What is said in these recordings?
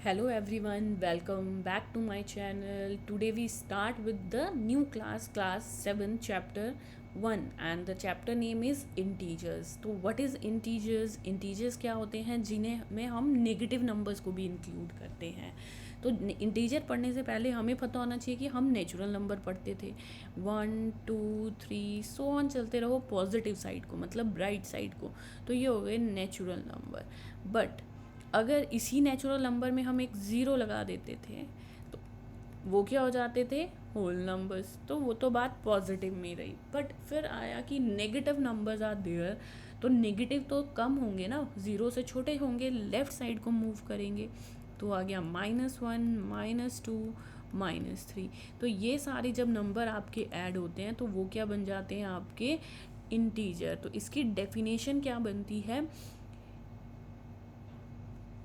Hello everyone, welcome back to my channel. Today we start with the new class 7, chapter 1, and the chapter name is integers. तो what is integers? Integers क्या होते हैं जिन्हें में हम negative numbers को भी इंक्लूड करते हैं. तो इंटीजर पढ़ने से पहले हमें पता होना चाहिए कि हम नेचुरल नंबर पढ़ते थे. 1 2 3 सो ऑन चलते रहो पॉजिटिव साइड को, मतलब राइट साइड को. तो ये हो गए नेचुरल नंबर. बट अगर इसी नेचुरल नंबर में हम एक ज़ीरो लगा देते थे तो वो क्या हो जाते थे, होल नंबर्स. तो वो तो बात पॉजिटिव में रही. बट फिर आया कि नेगेटिव नंबर्स आर देयर. तो नेगेटिव तो कम होंगे ना, ज़ीरो से छोटे होंगे, लेफ़्ट साइड को मूव करेंगे. तो आ गया -1 -2 -3. तो ये सारे जब नंबर आपके ऐड होते हैं तो वो क्या बन जाते हैं, आपके इंटीजर. तो इसकी डेफिनेशन क्या बनती है,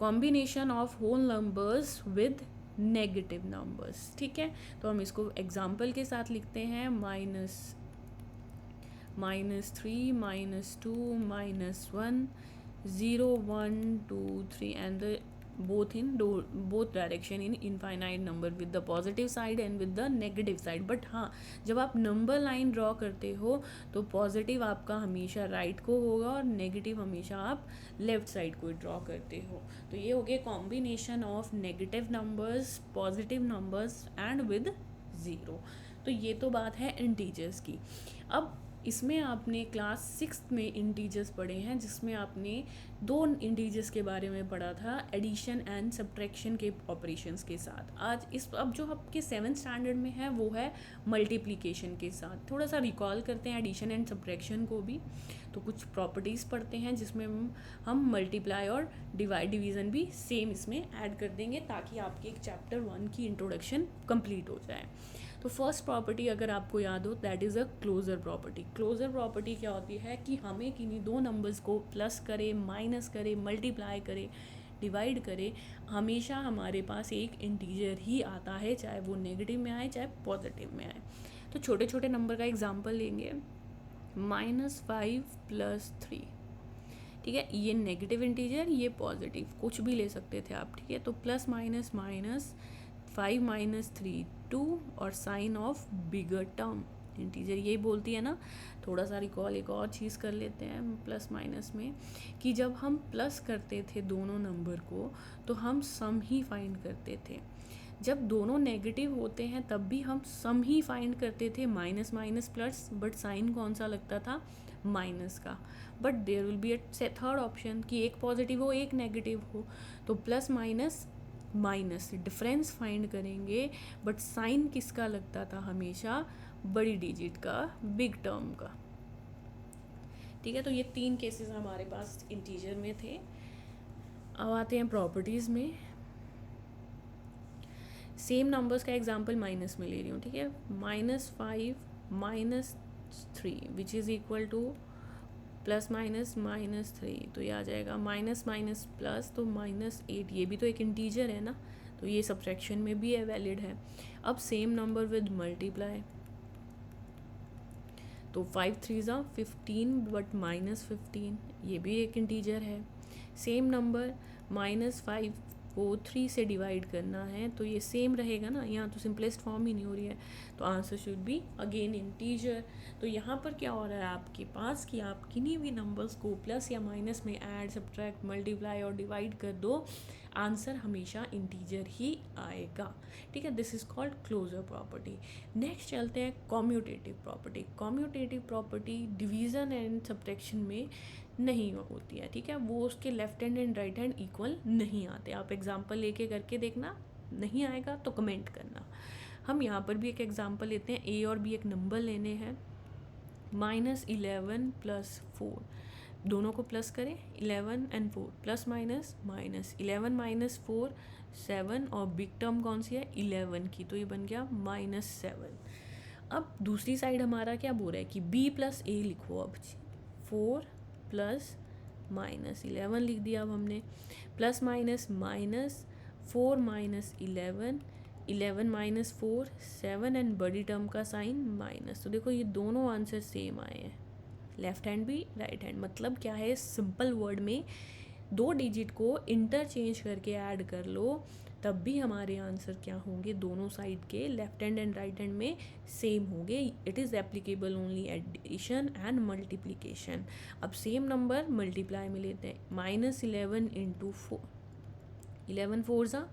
combination of whole numbers with negative numbers. ठीक है, तो हम इसको एग्जाम्पल के साथ लिखते हैं. -3 -2 -1 0 1 2 3 and the both direction in infinite number with the positive side and with the negative side. But हाँ, जब आप नंबर लाइन ड्रॉ करते हो तो पॉजिटिव आपका हमेशा राइट को होगा और नेगेटिव हमेशा आप लेफ्ट साइड को ड्रॉ करते हो. तो ये हो गया combination of negative numbers, positive numbers and with zero. तो ये तो बात है इंटीजर्स की. अब इसमें आपने क्लास 6 में इंटीजर्स पढ़े हैं, जिसमें आपने दो इंटीजर्स के बारे में पढ़ा था, एडिशन एंड सब्ट्रैक्शन के ऑपरेशंस के साथ. अब जो आपके 7th स्टैंडर्ड में है वो है मल्टीप्लिकेशन के साथ. थोड़ा सा रिकॉल करते हैं एडिशन एंड सब्ट्रैक्शन को भी. तो कुछ प्रॉपर्टीज़ पढ़ते हैं जिसमें हम मल्टीप्लाई और डिवीज़न भी सेम इसमें ऐड कर देंगे ताकि आपके एक चैप्टर 1 की इंट्रोडक्शन कंप्लीट हो जाए. तो फर्स्ट प्रॉपर्टी अगर आपको याद हो, that is a closure property. Closure property क्या होती है कि हमें किन्हीं दो नंबर्स को प्लस करे, माइनस करे, मल्टीप्लाई करे, डिवाइड करे, हमेशा हमारे पास एक इंटीजर ही आता है, चाहे वो नेगेटिव में आए चाहे पॉजिटिव में आए. तो छोटे छोटे नंबर का एग्जांपल लेंगे. -5 + 3. ठीक है, ये नेगेटिव इंटीजर, ये पॉजिटिव, कुछ भी ले सकते थे आप. ठीक है, तो प्लस माइनस माइनस 5 - 3 2 और sign of bigger term integer यही बोलती है ना. थोड़ा सा रिकॉल एक और चीज़ कर लेते हैं प्लस माइनस में, कि जब हम प्लस करते थे दोनों नंबर को तो हम सम ही फाइंड करते थे. जब दोनों नेगेटिव होते हैं तब भी हम सम ही फाइंड करते थे, minus minus plus, but sign कौन सा लगता था, माइनस का. But there will be a third option कि एक पॉजिटिव हो एक नेगेटिव हो, तो plus minus minus difference find करेंगे. बट साइन किसका लगता था, हमेशा बड़ी डिजिट का, बिग टर्म का. ठीक है, तो ये 3 केसेस हमारे पास इंटीजर में थे. अब आते हैं प्रॉपर्टीज़ में. सेम नंबर्स का एग्जांपल माइनस में ले रही हूँ. ठीक है, -5 - 3 which is equal two plus minus -3. तो ये आ जाएगा माइनस माइनस प्लस, तो -8. ये भी तो एक इंटीजर है ना, तो ये सब्ट्रैक्शन में भी है, वैलिड है. अब सेम नंबर विद मल्टीप्लाई, तो 5 3 = 15 बट -15, ये भी एक इंटीजर है. सेम नंबर -5 को 3 से डिवाइड करना है तो ये सेम रहेगा ना, यहाँ तो सिंपलेस्ट फॉर्म ही नहीं हो रही है, तो answer should be again integer. तो यहाँ पर क्या हो रहा है आपके पास कि आप किन्हीं भी नंबर्स को प्लस या माइनस में ऐड, सब्ट्रैक्ट, मल्टीप्लाई और डिवाइड कर दो, आंसर हमेशा इंटीजर ही आएगा. ठीक है, this is called closure property. Next चलते हैं commutative property. Commutative property division and subtraction में नहीं होती है. ठीक है, वो उसके left hand and right hand equal नहीं आते. आप एग्जांपल लेके करके देखना, नहीं आएगा तो कमेंट करना. हम यहाँ पर भी एक एग्जांपल लेते हैं. ए और बी एक नंबर लेने हैं. -11 + 4, दोनों को प्लस करें, 11 and 4, प्लस माइनस माइनस, 11 - 4 7, और बिग टर्म कौन सी है, 11 की, तो ये बन गया -7. अब दूसरी साइड हमारा क्या बोल रहा है कि b + a लिखो. अब 4 + -11 लिख दिया. अब हमने प्लस माइनस माइनस 4 - 11, 11 - 4 7, एंड बड़ी टर्म का साइन माइनस. तो देखो ये दोनों आंसर सेम आए हैं, लेफ्ट हैंड भी राइट हैंड. मतलब क्या है, सिंपल वर्ड में दो डिजिट को इंटरचेंज करके ऐड कर लो तब भी हमारे आंसर क्या होंगे, दोनों साइड के left hand and right hand में सेम होंगे. It is applicable only addition and multiplication. अब सेम नंबर मल्टीप्लाई में लेते हैं. -11 इंटू 4, 11 4 ज़ा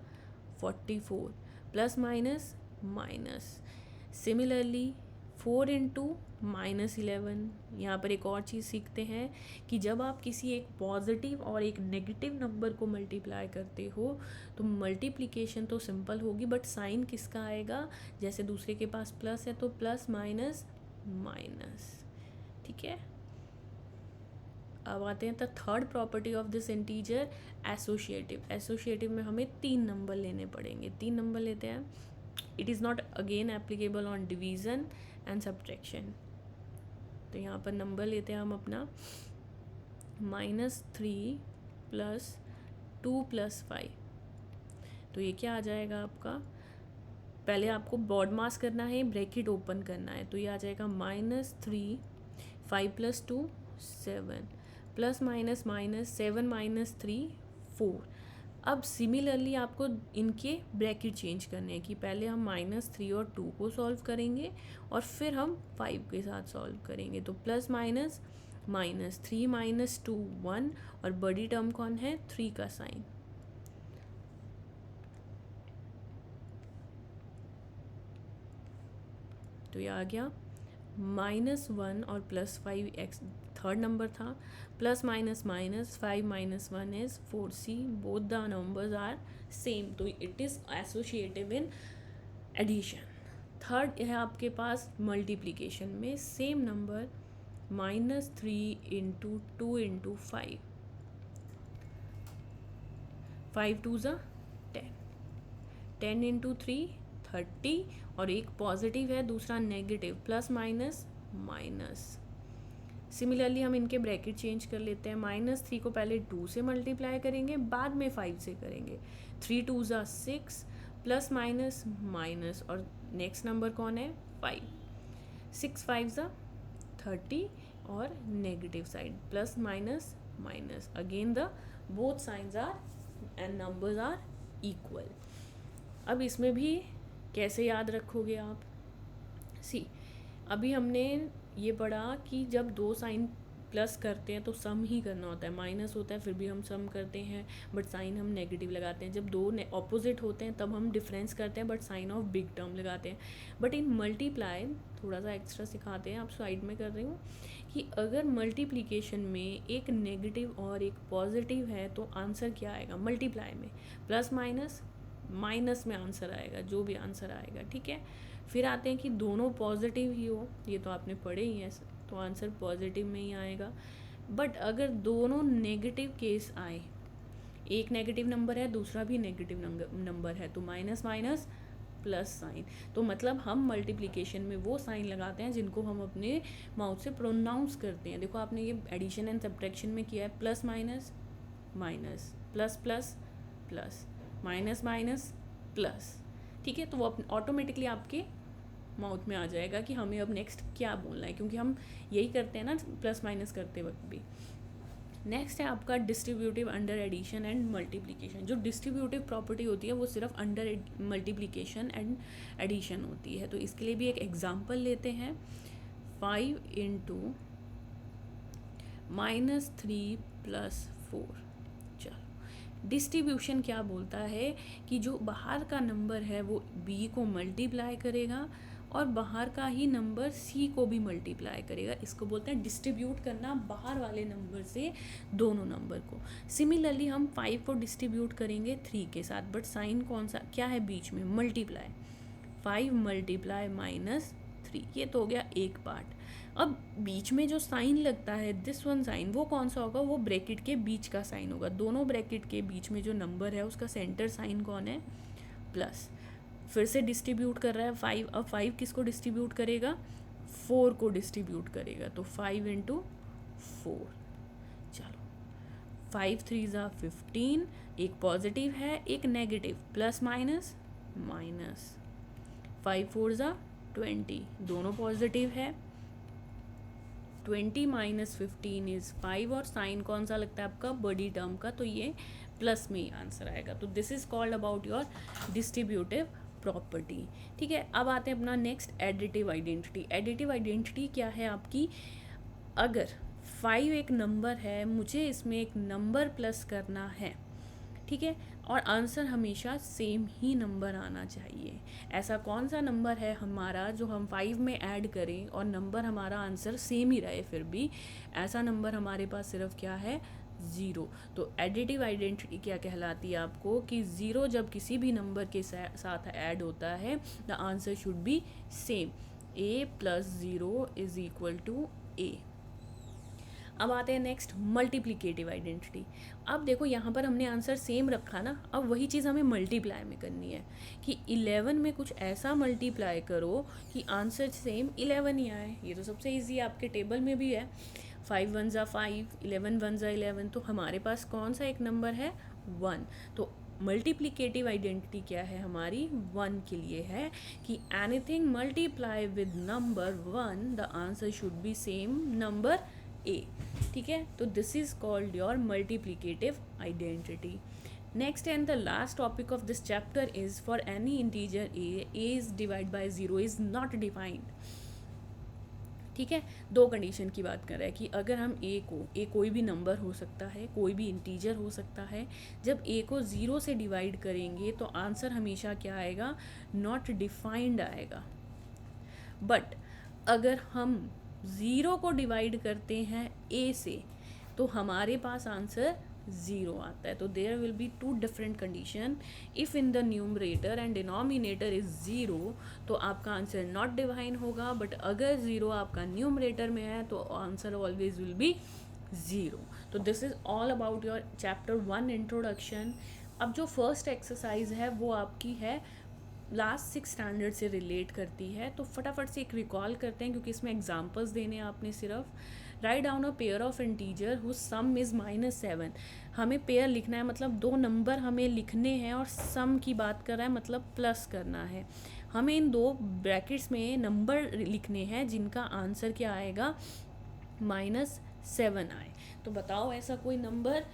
44, plus minus minus. Similarly 4 into -11. यहाँ पर एक और चीज़ सीखते हैं कि जब आप किसी एक पॉजिटिव और एक नेगेटिव नंबर को मल्टीप्लाई करते हो तो मल्टीप्लिकेशन तो सिंपल होगी, बट साइन किसका आएगा, जैसे दूसरे के पास प्लस है तो प्लस माइनस माइनस. ठीक है. अब आते हैं the third property of this integer, associative. Associative में हमें 3 नंबर लेने पड़ेंगे. 3 नंबर लेते हैं. It is not again applicable on division and subtraction. तो यहाँ पर नंबर लेते हैं हम अपना -3 + 2 + 5. तो ये क्या आ जाएगा आपका, पहले आपको बॉड मास करना है, ब्रैकेट ओपन करना है. तो ये आ जाएगा -3, 5 + 2 7, प्लस माइनस माइनस 7 - 3 4. अब सिमिलरली आपको इनके ब्रैकेट चेंज करने हैं कि पहले हम -3 और 2 को सॉल्व करेंगे और फिर हम 5 के साथ सॉल्व करेंगे. तो प्लस माइनस माइनस 3 - 2 1, और बड़ी टर्म कौन है, 3 का साइन. तो ये आ गया -1 और +5 x थर्ड नंबर था. Plus minus minus 5 - 1 is 4c. Both the numbers are same. तो it is associative in addition. Third है आपके पास मल्टीप्लिकेशन में, सेम नंबर -3 इंटू 2 इंटू 5. 5 2 ज़ा 10, 10 इंटू 3 30, और एक पॉजिटिव है दूसरा negative, plus minus minus. Similarly हम इनके ब्रैकेट चेंज कर लेते हैं. -3 को पहले 2 से मल्टीप्लाई करेंगे, बाद में 5 से करेंगे. 3 2 ज़ा 6, प्लस माइनस माइनस, और नेक्स्ट नंबर कौन है, 5. 6 5 ज़ा 30, और negative side plus minus minus. Again the both signs are and numbers are equal. अब इसमें भी कैसे याद रखोगे आप, सी अभी हमने ये पढ़ा कि जब 2 साइन प्लस करते हैं तो सम ही करना होता है. माइनस होता है फिर भी हम सम करते हैं, बट साइन हम नेगेटिव लगाते हैं. जब 2 ऑपोजिट होते हैं तब हम डिफरेंस करते हैं, but sign of big term लगाते हैं. बट इन मल्टीप्लाई थोड़ा सा एक्स्ट्रा सिखाते हैं, आप साइड में कर रही हूँ, कि अगर मल्टीप्लिकेशन में एक नेगेटिव और एक पॉजिटिव है तो आंसर क्या आएगा, मल्टीप्लाई में प्लस माइनस माइनस में आंसर आएगा, जो भी आंसर आएगा. ठीक है. फिर आते हैं कि दोनों पॉजिटिव ही हो, ये तो आपने पढ़े ही है, तो आंसर पॉजिटिव में ही आएगा. बट अगर दोनों नेगेटिव केस आए, एक नेगेटिव नंबर है दूसरा भी नेगेटिव नंबर है, तो माइनस माइनस प्लस साइन. तो मतलब हम मल्टीप्लिकेशन में वो साइन लगाते हैं जिनको हम अपने माउथ से प्रोनाउंस करते हैं. देखो आपने ये एडिशन एंड सब्ट्रैक्शन में किया है, plus minus minus, plus plus plus, minus minus plus. ठीक है. तो वो ऑटोमेटिकली आपके माउथ में आ जाएगा कि हमें अब नेक्स्ट क्या बोलना है, क्योंकि हम यही करते हैं ना प्लस माइनस करते वक्त भी. नेक्स्ट है आपका distributive under addition and multiplication. जो डिस्ट्रीब्यूटिव प्रॉपर्टी होती है वो सिर्फ अंडर मल्टीप्लिकेशन एंड एडिशन होती है. तो इसके लिए भी एक एग्जांपल लेते हैं. 5 इंटू -3 + 4. चलो, डिस्ट्रीब्यूशन क्या बोलता है कि जो बाहर का नंबर है वो b को मल्टीप्लाई करेगा और बाहर का ही नंबर c को भी मल्टीप्लाई करेगा. इसको बोलते हैं डिस्ट्रीब्यूट करना बाहर वाले नंबर से दोनों नंबर को. सिमिलरली हम 5 को डिस्ट्रीब्यूट करेंगे 3 के साथ, बट साइन कौन सा क्या है बीच में, मल्टीप्लाई. 5 मल्टीप्लाई -3, ये तो हो गया एक पार्ट. अब बीच में जो साइन लगता है, दिस वन साइन, वो कौन सा होगा, वो ब्रैकेट के बीच का साइन होगा. दोनों ब्रैकेट के बीच में जो नंबर है उसका सेंटर साइन कौन है, प्लस. फिर से डिस्ट्रीब्यूट कर रहा है 5. अब 5 किसको डिस्ट्रीब्यूट करेगा, 4 को डिस्ट्रीब्यूट करेगा. तो 5 इंटू 4. चलो, 5 3 ज़ा 15, एक पॉजिटिव है एक नेगेटिव, प्लस माइनस माइनस. 5 4 ज़ा 20, दोनों पॉजिटिव है. 20 - 15 इज़ 5, और साइन कौन सा लगता है आपका, बड़ी टर्म का, तो ये प्लस में ही आंसर आएगा। तो this is called about your distributive property. ठीक है, अब आते हैं अपना next additive identity. Additive identity क्या है आपकी, अगर 5 एक नंबर है, मुझे इसमें एक नंबर प्लस करना है, ठीक है, और आंसर हमेशा सेम ही नंबर आना चाहिए। ऐसा कौन सा नंबर है हमारा जो हम 5 में ऐड करें और नंबर हमारा आंसर सेम ही रहे फिर भी, ऐसा नंबर हमारे पास सिर्फ क्या है, 0। तो एडिटिव आइडेंटिटी क्या कहलाती है आपको, कि 0 जब किसी भी नंबर के साथ ऐड होता है the answer should be same, a + 0 = a। अब आते हैं नेक्स्ट मल्टीप्लिकेटिव आइडेंटिटी। अब देखो यहाँ पर हमने आंसर सेम रखा ना, अब वही चीज़ हमें मल्टीप्लाई में करनी है कि 11 में कुछ ऐसा मल्टीप्लाई करो कि आंसर सेम 11 ही आए। ये तो सबसे इजी आपके टेबल में भी है, 5 × 1 = 5, 11 × 1 = 11। तो हमारे पास कौन सा एक नंबर है, 1। तो मल्टीप्लिकेटिव आइडेंटिटी क्या है हमारी, 1 के लिए है कि anything multiply with number 1 the answer should be same number a। ठीक है, तो this is called your multiplicative identity. Next and the last topic of this chapter is for any integer a is divide by 0 is not defined. ठीक है, दो condition की बात कर रहा है कि अगर हम a कोई भी नंबर हो सकता है, कोई भी इंटीजर हो सकता है, जब a को 0 से डिवाइड करेंगे तो आंसर हमेशा क्या आएगा, नॉट डिफाइंड आएगा। बट अगर हम 0 को डिवाइड करते हैं a से तो हमारे पास आंसर 0 आता है। तो there will be 2 different condition. If in the numerator and denominator is 0 तो आपका आंसर नॉट डिवाइन होगा, बट अगर 0 आपका न्यूमरेटर में है तो आंसर ऑलवेज विल बी 0। तो this is all about your chapter 1 introduction. अब जो फर्स्ट एक्सरसाइज है वो आपकी है लास्ट 6 स्टैंडर्ड से रिलेट करती है, तो फटाफट से एक रिकॉल करते हैं क्योंकि इसमें एग्जांपल्स देने हैं आपने सिर्फ। Write down a pair of integer whose sum is -7। हमें पेयर लिखना है, मतलब 2 नंबर हमें लिखने हैं और सम की बात कर रहा है, मतलब प्लस करना है। हमें इन 2 ब्रैकेट्स में नंबर लिखने हैं जिनका आंसर क्या आएगा, -7 आए। तो बताओ ऐसा कोई नंबर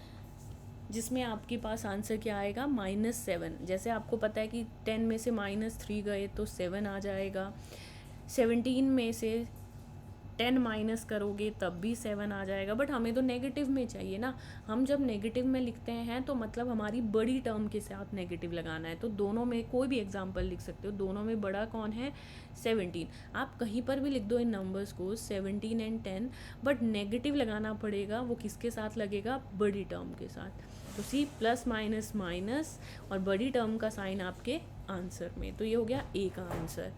जिसमें आपके पास आंसर क्या आएगा, -7। जैसे आपको पता है कि 10 में से -3 गए तो 7 आ जाएगा, 17 में से 10 माइनस करोगे तब भी 7 आ जाएगा। बट हमें तो नेगेटिव में चाहिए ना, हम जब नेगेटिव में लिखते हैं तो मतलब हमारी बड़ी टर्म के साथ नेगेटिव लगाना है। तो दोनों में कोई भी एग्जांपल लिख सकते हो, दोनों में बड़ा कौन है, 17। आप कहीं पर भी लिख दो इन नंबर्स को 17 एंड 10, बट नेगेटिव लगाना पड़ेगा, वो किसके साथ लगेगा, बड़ी टर्म के साथ। तो सी प्लस माइनस माइनस और बड़ी टर्म का साइन आपके आंसर में। तो ये हो गया ए का आंसर।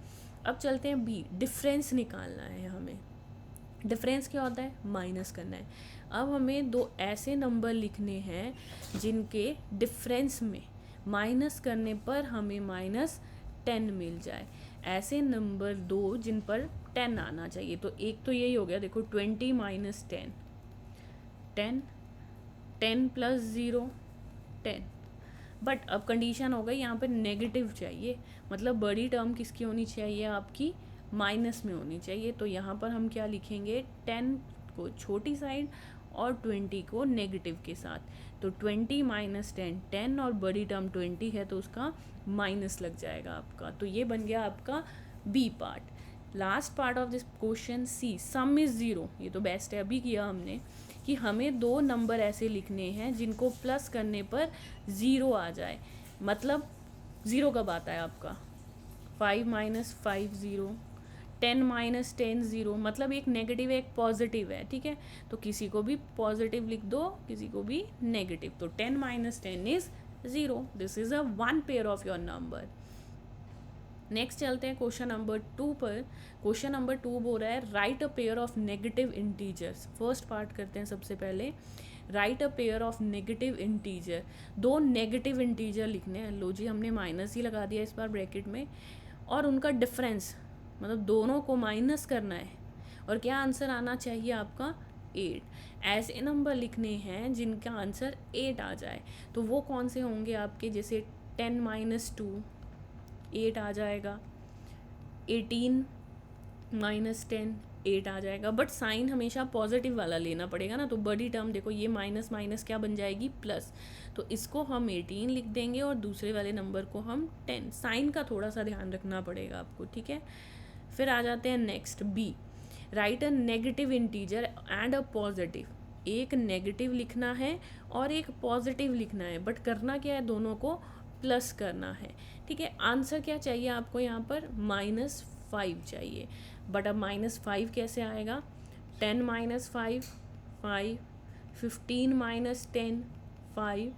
अब चलते हैं बी, डिफरेंस निकालना है हमें। डिफरेंस क्या होता है, माइनस करना है। अब हमें 2 ऐसे नंबर लिखने हैं जिनके डिफरेंस में माइनस करने पर हमें -10 मिल जाए। ऐसे नंबर 2 जिन पर 10 आना चाहिए। तो एक तो यही हो गया, देखो 20 - 10, 10, 10 + 0 10। बट अब कंडीशन हो गई यहाँ पर नेगेटिव चाहिए, मतलब बड़ी टर्म किसकी होनी चाहिए, आपकी माइनस में होनी चाहिए। तो यहाँ पर हम क्या लिखेंगे, 10 को छोटी साइड और 20 को नेगेटिव के साथ। तो 20 - 10 10 और बड़ी टर्म 20 है तो उसका माइनस लग जाएगा आपका। तो ये बन गया आपका B part. Last part of this question C, sum is 0। ये तो बेस्ट है, अभी किया हमने कि हमें 2 नंबर ऐसे लिखने हैं जिनको प्लस करने पर 0 आ जाए। मतलब 0 कब आता है आपका, 5 - 5 0, 10 - 10 0। मतलब एक नेगेटिव एक पॉजिटिव है, ठीक है। तो किसी को भी पॉजिटिव लिख दो, किसी को भी नेगेटिव। तो 10 - 10 is 0। This is a 1 pair of your number. Next चलते हैं क्वेश्चन नंबर 2 पर। क्वेश्चन नंबर 2 बोल रहा है right a pair of negative integers. First part करते हैं सबसे पहले, right a pair of negative integer. 2 negative integer लिखने हैं। लो जी, हमने माइनस ही लगा दिया इस बार ब्रैकेट में, और उनका डिफरेंस मतलब दोनों को माइनस करना है। और क्या आंसर आना चाहिए आपका, 8। ऐसे नंबर लिखने हैं जिनका आंसर 8 आ जाए। तो वो कौन से होंगे आपके, जैसे 10 - 2 8 आ जाएगा, 18 - 10 8 आ जाएगा, बट साइन हमेशा पॉजिटिव वाला लेना पड़ेगा ना, तो बड़ी टर्म देखो ये माइनस माइनस क्या बन जाएगी प्लस, तो इसको हम 18 लिख देंगे और दूसरे वाले नंबर को हम 10। साइन का थोड़ा सा ध्यान रखना पड़ेगा आपको, ठीक है। फिर आ जाते हैं next B, write a negative integer and a positive. एक नेगेटिव लिखना है और एक पॉजिटिव लिखना है, बट करना क्या है, दोनों को प्लस करना है, ठीक है। आंसर क्या चाहिए आपको यहाँ पर, -5 चाहिए, बट अब -5 कैसे आएगा, 10 - 5 5, 15 - 10 5।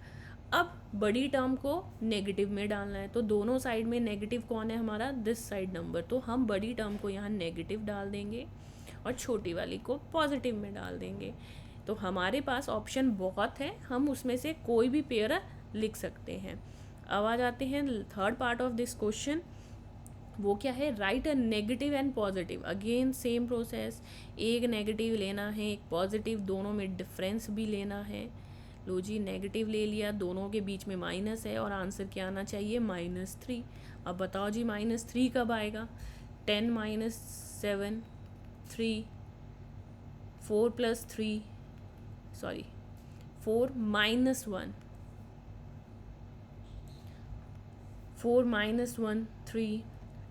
अब बड़ी टर्म को नेगेटिव में डालना है, तो दोनों साइड में नेगेटिव कौन है हमारा, दिस साइड नंबर, तो हम बड़ी टर्म को यहाँ नेगेटिव डाल देंगे और छोटी वाली को पॉजिटिव में डाल देंगे। तो हमारे पास ऑप्शन बहुत है, हम उसमें से कोई भी पेयर लिख सकते हैं। अब आ जाते हैं third part of this question, वो क्या है, right a negative and positive. Again same process, एक नेगेटिव लेना है एक पॉजिटिव, दोनों में डिफरेंस भी लेना है। लो जी, नेगेटिव ले लिया, दोनों के बीच में माइनस है और आंसर क्या आना चाहिए, -3। अब बताओ जी -3 कब आएगा, 10 - 7 3, 4 + 3 सॉरी 4 - 1 4 - 1 3,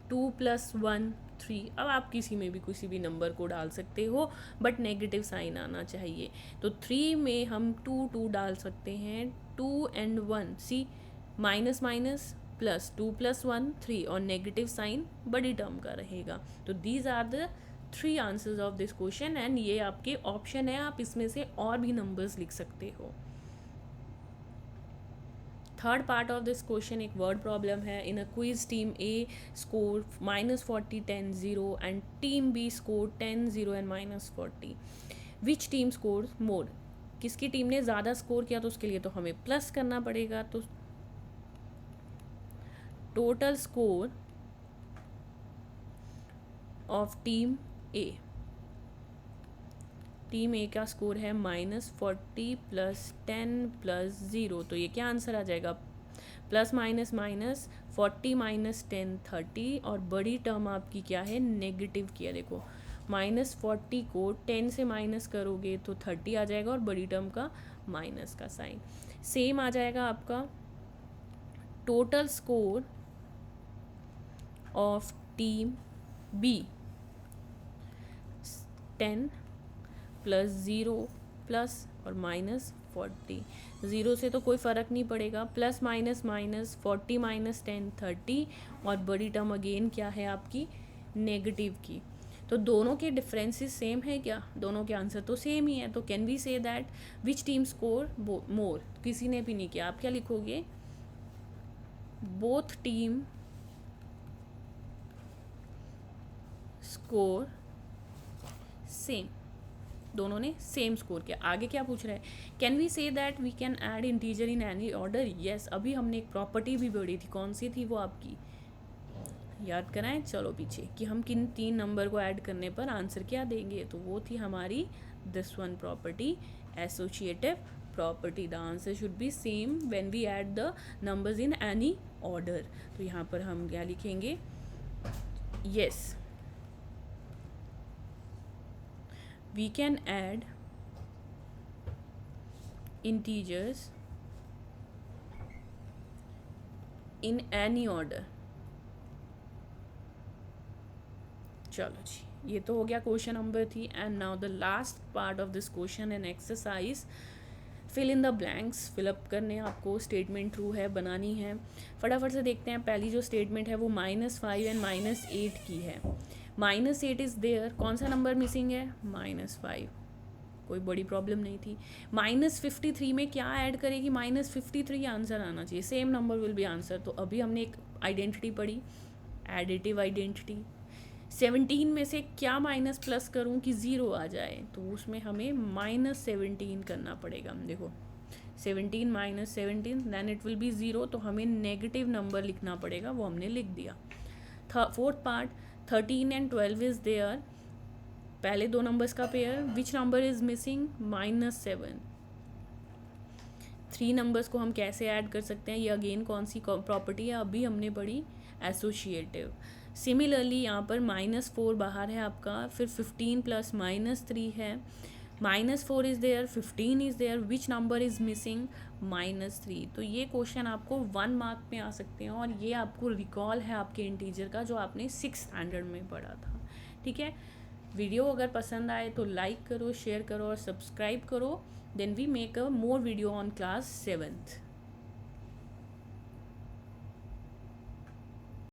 2 + 1 3। अब आप किसी में भी किसी भी नंबर को डाल सकते हो, बट नेगेटिव साइन आना चाहिए। तो 3 में हम 2 2 डाल सकते हैं, 2 and 1, C minus minus plus, 2 + 1 3, और नेगेटिव साइन बड़ी टर्म का रहेगा। तो these are the 3 answers of this question, and ये आपके ऑप्शन है, आप इसमें से और भी नंबर्स लिख सकते हो। Third part of this question एक वर्ड प्रॉब्लम है। In a quiz team A score -40 10 0 and team B score 10 0 and -40, which team score more. किसकी टीम ने ज़्यादा स्कोर किया, तो उसके लिए तो हमें प्लस करना पड़ेगा। तो total score of team A, team A का स्कोर है -40 + 10 + 0, तो ये क्या आंसर आ जाएगा, प्लस माइनस माइनस 40 - 10 30, और बड़ी टर्म आपकी क्या है, नेगेटिव की है। देखो -40 को 10 से माइनस करोगे तो 30 आ जाएगा, और बड़ी टर्म का माइनस का साइन। सेम आ जाएगा आपका total score of team B, 10 + 0 plus और -40, 0 से तो कोई फ़र्क नहीं पड़ेगा, प्लस माइनस माइनस 40 - 10 30, और बड़ी टर्म अगेन क्या है आपकी, नेगेटिव की। तो दोनों के डिफरेंसेस सेम है क्या, दोनों के आंसर तो सेम ही है। तो can we say that which team score more, किसी ने भी नहीं किया, आप क्या लिखोगे, बोथ टीम स्कोर सेम, दोनों ने सेम स्कोर किया। आगे क्या पूछ रहा है, can we say that we can add integer in any order. Yes, अभी हमने एक प्रॉपर्टी भी पढ़ी थी, कौन सी थी वो आपकी, याद कराएं, चलो पीछे, कि हम किन 3 नंबर को ऐड करने पर आंसर क्या देंगे, तो वो थी हमारी this one property, associative property. The answer should be same when we add the numbers in any order. तो यहाँ पर हम क्या लिखेंगे, yes we can add integers in any order। चलो जी, ये तो हो गया question number 3। And now the last part of this question and exercise, fill in the blanks. Fill up करने आपको स्टेटमेंट ट्रू है बनानी है। फटाफट से देखते हैं, पहली जो स्टेटमेंट है वो -5 एंड -8 की है। -8 इज़ देयर, कौन सा नंबर मिसिंग है, -5, कोई बड़ी प्रॉब्लम नहीं थी। -53 में क्या ऐड करेगी, -53 आंसर आना चाहिए, same number will be answer. तो अभी हमने एक आइडेंटिटी पढ़ी, एडिटिव आइडेंटिटी। 17 में से क्या माइनस प्लस करूं कि 0 आ जाए, तो उसमें हमें -17 करना पड़ेगा। देखो 17 - 17 देन इट विल बी 0, तो हमें नेगेटिव नंबर लिखना पड़ेगा, वो हमने लिख दिया। Fourth part, 13 and 12 is there, पहले 2 नंबर्स का pair, which number is missing, -7। 3 numbers को हम कैसे ऐड कर सकते हैं, ये अगेन कौन सी प्रॉपर्टी है, अभी हमने पढ़ी, एसोसिएटिव। सिमिलरली यहाँ पर -4 बाहर है आपका, फिर 15 प्लस -3 है, -4 is there, 15 is there, which number is missing, -3। तो ये क्वेश्चन आपको 1 मार्क में आ सकते हैं, और ये आपको रिकॉल है आपके इंटीजर का जो आपने 6th स्टैंडर्ड में पढ़ा था। ठीक है, वीडियो अगर पसंद आए तो लाइक करो, शेयर करो और सब्सक्राइब करो। Then we make a more video on class 7th।